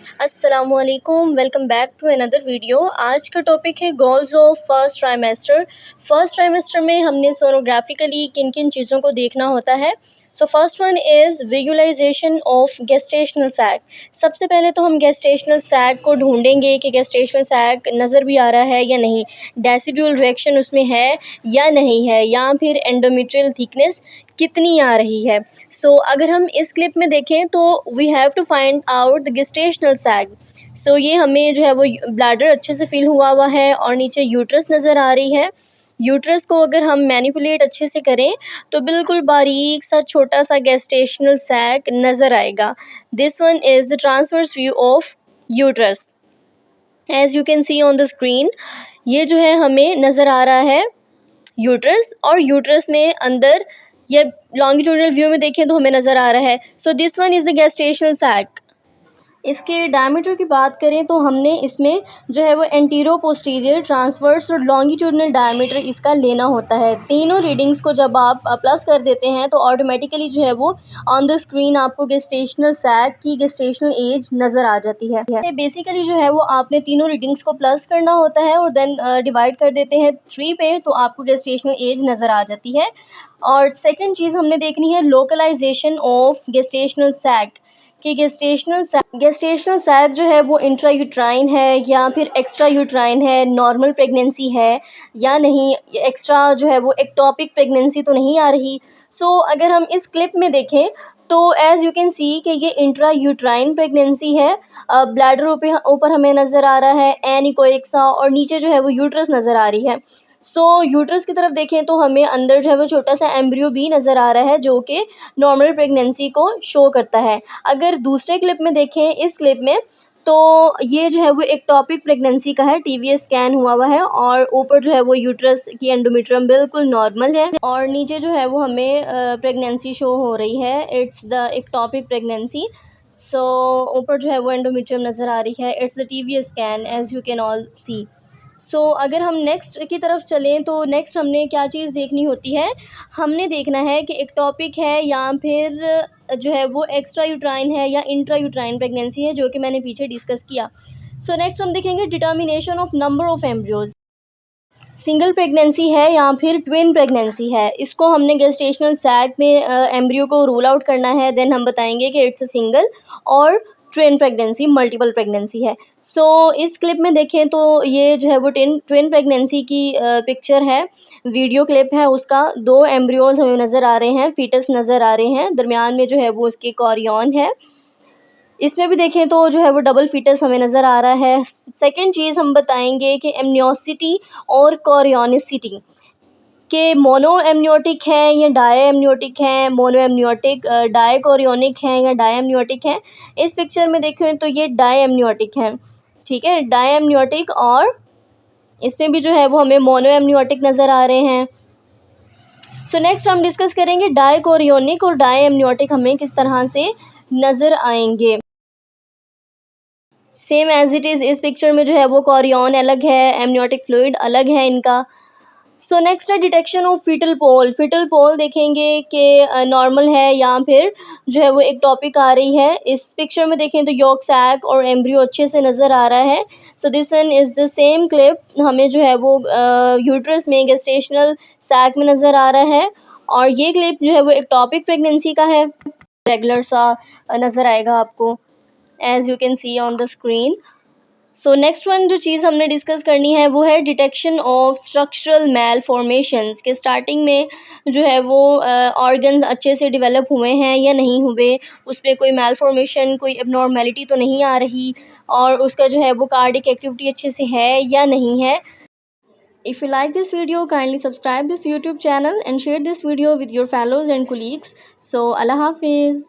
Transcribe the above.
अस्सलामुअलैकुम, welcome back to another video. आज का टॉपिक है goals of first trimester. First trimester में हमने सोनोग्राफिकली किन किन चीज़ों को देखना होता है। So first one is visualization of gestational sac. सबसे पहले तो हम गेस्टेशनल सैक को ढूंढेंगे कि गेस्टेशनल सैक नज़र भी आ रहा है या नहीं, डेसिडुअल रिएक्शन उसमें है या नहीं है, या फिर एंडोमेट्रियल थिकनेस कितनी आ रही है। अगर हम इस क्लिप में देखें तो we have to find out the gestational sac. ये हमें जो है वो ब्लैडर अच्छे से फिल हुआ है और नीचे यूट्रस नज़र आ रही है। यूट्रस को अगर हम मैनिपुलेट अच्छे से करें तो बिल्कुल बारीक सा छोटा सा गेस्टेशनल सैग नज़र आएगा। This one is the transverse view of uterus. As you can see on the screen, ये जो है हमें नज़र आ रहा है यूट्रस, और यूट्रस में अंदर ये लॉन्गिट्यूडनल व्यू में देखें तो हमें नज़र आ रहा है। This one is the gestational sac. इसके डायमीटर की बात करें तो हमने इसमें जो है वो एंटीरो पोस्टीरियर, ट्रांसवर्स और लॉन्गिट्यूडनल डायमीटर इसका लेना होता है। तीनों रीडिंग्स को जब आप प्लस कर देते हैं तो ऑटोमेटिकली जो है वो ऑन द स्क्रीन आपको गेस्टेशनल सैक की गेस्टेशनल एज नज़र आ जाती है। बेसिकली जो है वो आपने तीनों रीडिंग्स को प्लस करना होता है और देन डिवाइड कर देते हैं 3 पे, तो आपको गेस्टेशनल एज नज़र आ जाती है। और सेकेंड चीज़ हमने देखनी है लोकलाइजेशन ऑफ गेस्टेशनल सैक कि गेस्टेशनल सैक जो है वो इंट्रा यूट्राइन है या फिर एक्स्ट्रा यूट्राइन है, नॉर्मल प्रेगनेंसी है या नहीं, एक्स्ट्रा जो है वो एक्टोपिक प्रेगनेंसी तो नहीं आ रही। अगर हम इस क्लिप में देखें तो एज़ यू कैन सी कि ये इंट्रा यूट्राइन प्रेगनेंसी है। ब्लैडर ऊपर हमें नज़र आ रहा है एनिकोएक्सा, और नीचे जो है वो यूट्रस नज़र आ रही है। यूट्रस की तरफ देखें तो हमें अंदर जो है वो छोटा सा एम्ब्रियो भी नज़र आ रहा है जो कि नॉर्मल प्रेगनेंसी को शो करता है। अगर दूसरे क्लिप में देखें, इस क्लिप में, तो ये जो है वो एक्टोपिक प्रेगनेंसी का है, टीवीएस स्कैन हुआ है और ऊपर जो है वो यूट्रस की एंडोमेट्रियम बिल्कुल नॉर्मल है और नीचे जो है वो हमें प्रेगनेंसी शो हो रही है। It's the ectopic pregnancy. ऊपर जो है वो एंडोमेट्रियम नज़र आ रही है। It's the TVS scan as you can all see. अगर हम नेक्स्ट की तरफ चलें तो नेक्स्ट हमने क्या चीज़ देखनी होती है, हमने देखना है कि एक्टोपिक है या फिर जो है वो एक्स्ट्रा यूट्राइन है या इंट्रा यूट्राइन प्रेगनेंसी है, जो कि मैंने पीछे डिस्कस किया। नेक्स्ट हम देखेंगे determination of number of embryos. Single pregnancy है या फिर ट्विन प्रेगनेंसी है, इसको हमने गेस्टेशनल सैक में एम्ब्रियो को रूल आउट करना है। देन हम बताएंगे कि इट्स अ सिंगल और ट्विन प्रेगनेंसी, मल्टीपल प्रेगनेंसी है। इस क्लिप में देखें तो ये जो है वो ट्विन प्रेगनेंसी की पिक्चर है, वीडियो क्लिप है उसका। 2 एम्ब्रियोज हमें नज़र आ रहे हैं, फीटस नज़र आ रहे हैं, दरमियान में जो है वो उसके कॉरियन है। इसमें भी देखें तो जो है वो डबल फीटस हमें नज़र आ रहा है। सेकेंड चीज़ हम बताएंगे कि एमनियोसिटी और कोरियोनिसिटी के मोनो एमनियोटिक है या डाई एमनियोटिक है, मोनो एमनियोटिक, डाई कोरियोनिक है या डाई एमनियोटिक है। इस पिक्चर में देखें तो ये डाई एमनियोटिक है, ठीक है, डाई एमनियोटिक, और इसमें भी जो है वो हमें मोनो एमनियोटिक नज़र आ रहे हैं। नेक्स्ट हम डिस्कस करेंगे डाई कोरियोनिक और डाई एमनियोटिक हमें किस तरह से नज़र आएंगे। सेम एज इट इज़ इस पिक्चर में जो है वो कोरियन अलग है, एमनियोटिक फ्लूइड अलग है इनका। नेक्स्ट है detection of fetal pole. Fetal pole देखेंगे कि नॉर्मल है या फिर जो है वो एक टॉपिक आ रही है। इस पिक्चर में देखें तो यॉक सैक और एम्ब्रियो अच्छे से नज़र आ रहा है। This one is the same clip, हमें जो है वो यूट्रस में गेस्टेशनल सैक में नज़र आ रहा है, और ये क्लिप जो है वो एक टॉपिक प्रेगनेंसी का है, रेगुलर सा नज़र आएगा आपको as you can see on the screen. Next one जो चीज़ हमने डिस्कस करनी है वो है detection of structural malformations के स्टार्टिंग में जो है वो ऑर्गन्स अच्छे से डेवलप हुए हैं या नहीं हुए, उस पर कोई मैल फॉर्मेशन, कोई एबनॉर्मेलिटी तो नहीं आ रही, और उसका जो है वो कार्डिक एक्टिविटी अच्छे से है या नहीं है। If you like this video, kindly subscribe this YouTube channel and share this video with your fellows and colleagues. Allah Hafiz.